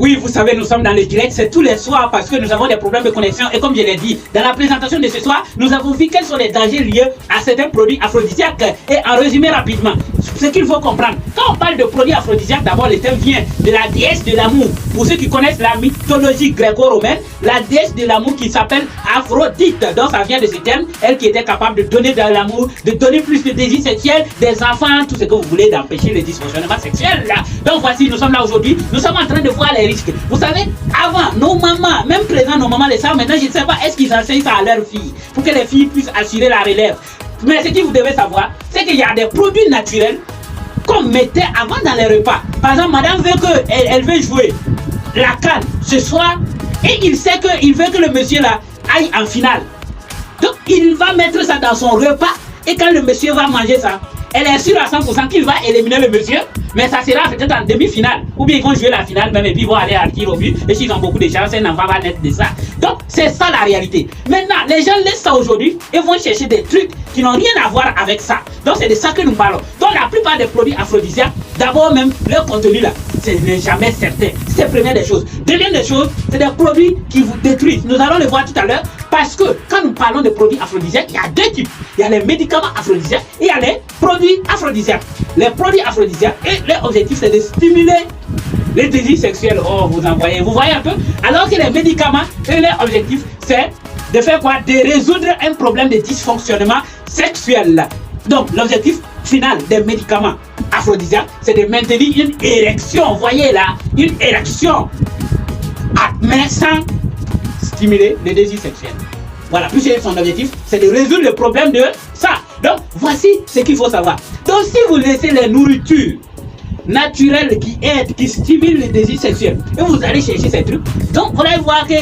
Oui, vous savez, nous sommes dans le direct, c'est tous les soirs parce que nous avons des problèmes de connexion. Et comme je l'ai dit, dans la présentation de ce soir, nous avons vu quels sont les dangers liés à certains produits aphrodisiaques. Et en résumé rapidement, ce qu'il faut comprendre, quand on parle de produits aphrodisiaques, d'abord le thème vient de la déesse de l'amour. Pour ceux qui connaissent la mythologie gréco-romaine, la déesse de l'amour qui s'appelle Aphrodite. Donc ça vient de ce thème, elle qui était capable de donner de l'amour, de donner plus de désir sexuel, des enfants, tout ce que vous voulez, d'empêcher le dysfonctionnement sexuel. Donc voici, nous sommes là aujourd'hui, nous sommes en train de voir les risques. Vous savez, avant, nos mamans, même présent, nos mamans les savent, maintenant je ne sais pas, est-ce qu'ils enseignent ça à leurs filles pour que les filles puissent assurer la relève. Mais ce que vous devez savoir, c'est qu'il y a des produits naturels qu'on mettait avant dans les repas. Par exemple, madame veut que, elle veut jouer la canne ce soir et il sait qu'il veut que le monsieur là aille en finale. Donc il va mettre ça dans son repas et quand le monsieur va manger ça, elle est sûre à 100% qu'il va éliminer le monsieur, mais ça sera peut-être en demi-finale. Ou bien ils vont jouer la finale même et puis ils vont aller à tir au but. Et s'ils ont beaucoup de chance, un enfant va naître de ça. Donc c'est ça la réalité. Maintenant, les gens laissent ça aujourd'hui et vont chercher des trucs qui n'ont rien à voir avec ça. Donc c'est de ça que nous parlons. Donc la plupart des produits aphrodisiaques, d'abord même leur contenu là, ce n'est jamais certain. C'est la première des choses. Deuxième des choses, c'est des produits qui vous détruisent. Nous allons le voir tout à l'heure parce que quand nous parlons de produits aphrodisiaques, il y a deux types. Il y a les médicaments aphrodisiaques et il y a les produits aphrodisiaques. Les produits aphrodisiaques et leur objectif c'est de stimuler les désirs sexuels. Oh, vous voyez un peu. Alors que les médicaments et leur objectif c'est de faire quoi? De résoudre un problème de dysfonctionnement sexuel. Donc l'objectif final des médicaments aphrodisiaques c'est de maintenir une érection. Vous voyez là, une érection, mais sans stimuler les désirs sexuels. Voilà, plus son objectif, c'est de résoudre le problème de ça. Donc, voici ce qu'il faut savoir. Donc, si vous laissez les nourritures naturelles qui aident, qui stimulent les désirs sexuels, et vous allez chercher ces trucs, donc vous allez voir que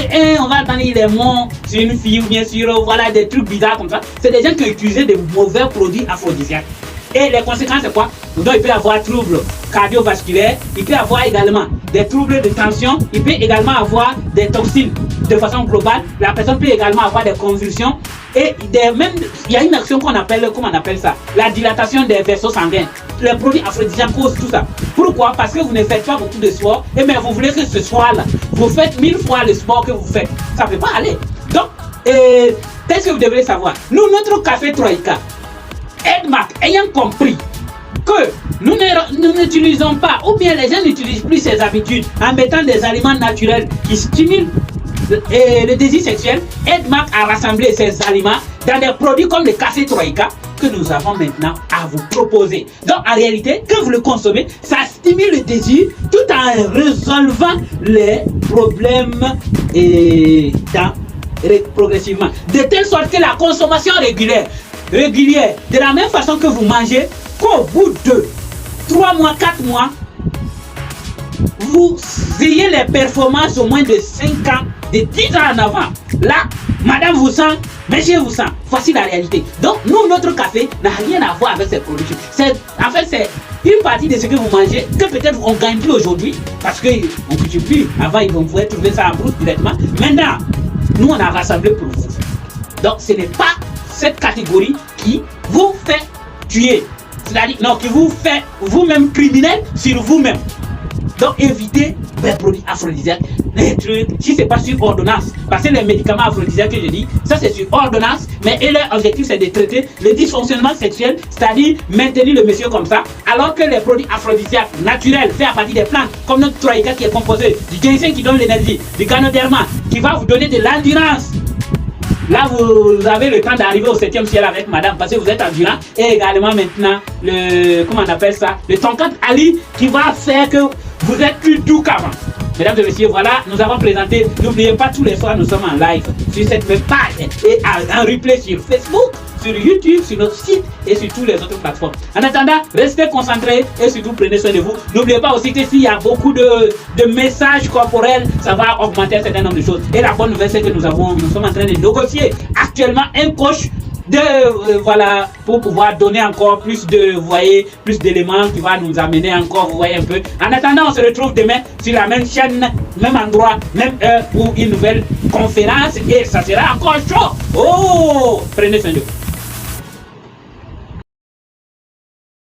on va attendre les mots sur une fille ou bien sur voilà, des trucs bizarres comme ça. C'est des gens qui ont utilisé de mauvais produits aphrodisiaques. Et les conséquences, c'est quoi? Donc, il peut y avoir troubles cardiovasculaires, il peut y avoir également des troubles de tension, il peut également avoir des toxines de façon globale. La personne peut également avoir des convulsions et même il y a une action qu'on appelle, comment on appelle ça? La dilatation des vaisseaux sanguins. Les produits aphrodisiaques causent tout ça. Pourquoi? Parce que vous ne faites pas beaucoup de sport et mais vous voulez que ce soir-là, vous faites 1000 fois le sport que vous faites. Ça ne peut pas aller. Donc, qu'est-ce que vous devez savoir? Nous, notre café Troïka, Edmark, ayant compris que nous n'utilisons pas, ou bien les gens n'utilisent plus ces habitudes en mettant des aliments naturels qui stimulent le désir sexuel, Edmark a rassemblé ces aliments dans des produits comme le café Troïka que nous avons maintenant à vous proposer. Donc en réalité, quand vous le consommez, ça stimule le désir tout en résolvant les problèmes progressivement. De telle sorte que la consommation régulière, de la même façon que vous mangez, qu'au bout de 3 mois, 4 mois, vous ayez les performances au moins de 5 ans, de 10 ans en avant. Là, madame vous sent, monsieur vous sent. Voici la réalité. Donc, nous, notre café n'a rien à voir avec ces produits. En fait, c'est une partie de ce que vous mangez que peut-être on ne gagne plus aujourd'hui parce qu'on ne cultive plus. Avant, on pouvait trouver ça en brousse directement. Maintenant, nous, on a rassemblé pour vous. Donc, ce n'est pas cette catégorie qui vous fait tuer. C'est-à-dire, non, qui vous fait vous-même criminel sur vous-même. Donc évitez les produits aphrodisiaques, les trucs, si ce n'est pas sur ordonnance. Parce que les médicaments aphrodisiaques que je dis, ça c'est sur ordonnance, mais leur objectif c'est de traiter le dysfonctionnement sexuel, c'est-à-dire maintenir le monsieur comme ça, alors que les produits aphrodisiaques naturels faits à partir des plantes, comme notre Troïka qui est composé du ginseng qui donne l'énergie, du ganoderma qui va vous donner de l'endurance. Là, vous avez le temps d'arriver au 7e ciel avec madame parce que vous êtes endurant. Et également maintenant, comment on appelle ça? Le tonkat Ali qui va faire que vous êtes plus doux qu'avant. Mesdames et messieurs, voilà, nous avons présenté. N'oubliez pas, tous les soirs, nous sommes en live sur cette même page et en replay sur Facebook, sur YouTube, sur notre site et sur toutes les autres plateformes. En attendant, restez concentrés et surtout prenez soin de vous. N'oubliez pas aussi que s'il y a beaucoup de messages corporels, ça va augmenter un certain nombre de choses. Et la bonne nouvelle, c'est que nous sommes en train de négocier actuellement un coach voilà, pour pouvoir donner encore plus plus d'éléments qui va nous amener encore, vous voyez un peu. En attendant, on se retrouve demain sur la même chaîne, même endroit, même heure pour une nouvelle conférence et ça sera encore chaud. Oh, prenez soin de vous.